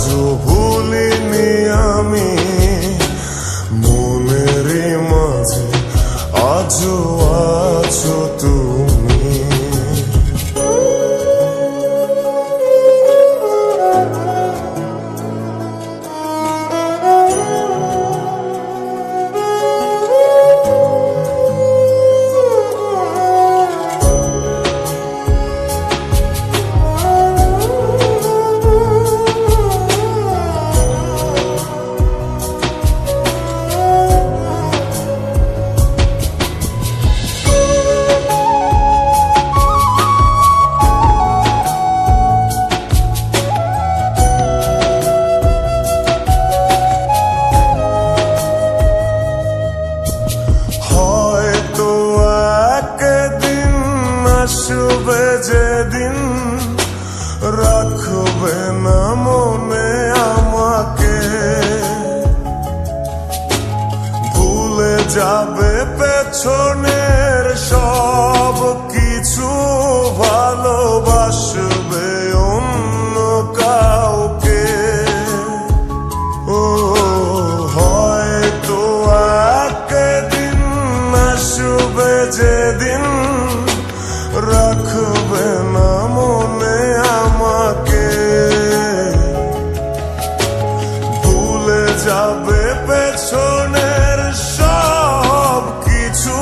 আজও ভুলিনি আমি মনের মাঝে আজও আছো তুমি। আসবে যেদিন রাখবে না মনে আমাকে, ভুলে যাবে পেছনের সব কিছু, ভালোবাসবে অন্য কাউকে। ও হয়তো একদিন আসবে যেদিন রাখবে না মনে আমাকে, ভুলে যাবে পেছনের সব কিছু,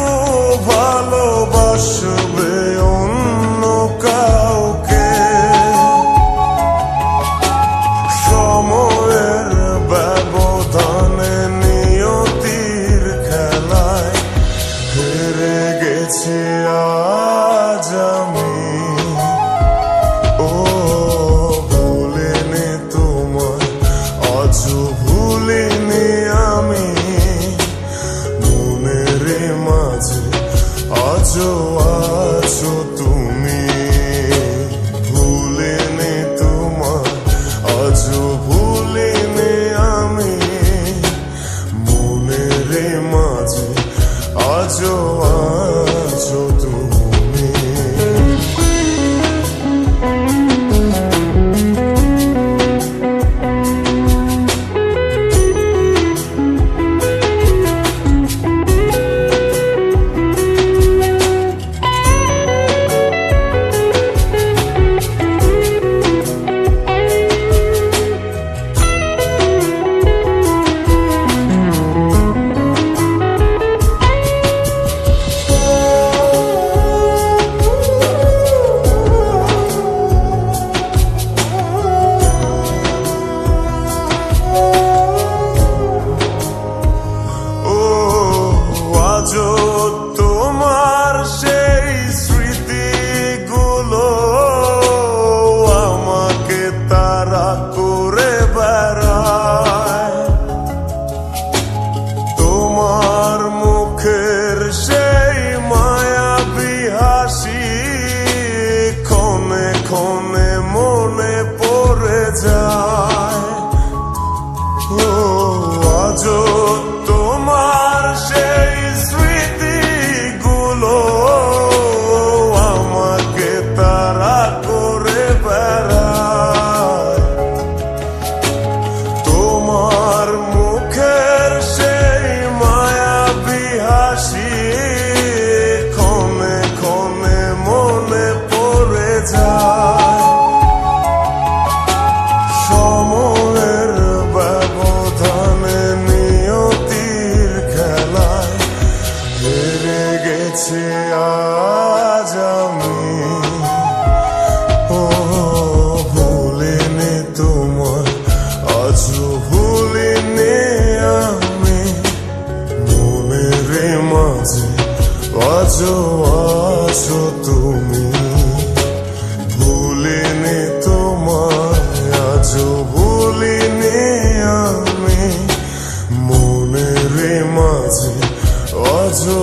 ভালোবাসবে অন্য কাউকে। সময়ের ব্যবধানে নিয়তির খেলায় হেরে গেছি আজ আমি। ও ভুলিনি তোমায় আজও ভুলিনি আমি মনের মাঝে আজও আছো তুমি। ভুলিনি তোমায় আজও ভুলিনি আমি মনের মাঝে আজও আছো তুমি। তোমার সেই স্মৃতিগুলো আমাকে তাড়া করে বেড়ায়, তোমার মুখের সেই মায়াবী হাসি ক্ষণে ক্ষণে মনে পড়ে যায়। ও আজও তোমার সেই স্মৃতিগুলো আমাকে তাড়া করে বেড়ায়, তোমার মুখের সেই মায়াবী হাসি ক্ষণে ক্ষণে মনে পড়ে যায়। সময়ের ব্যবধানে নিয়তির খেলায় হেরে গেছি আজ আমি। ও ভুলিনি তোমায় আজও ভুলিনি আমি মনের মাঝে আজও আছো তুমি। ভুলিনি তোমায় আজও ভুলিনি আমি মনের মাঝে আজও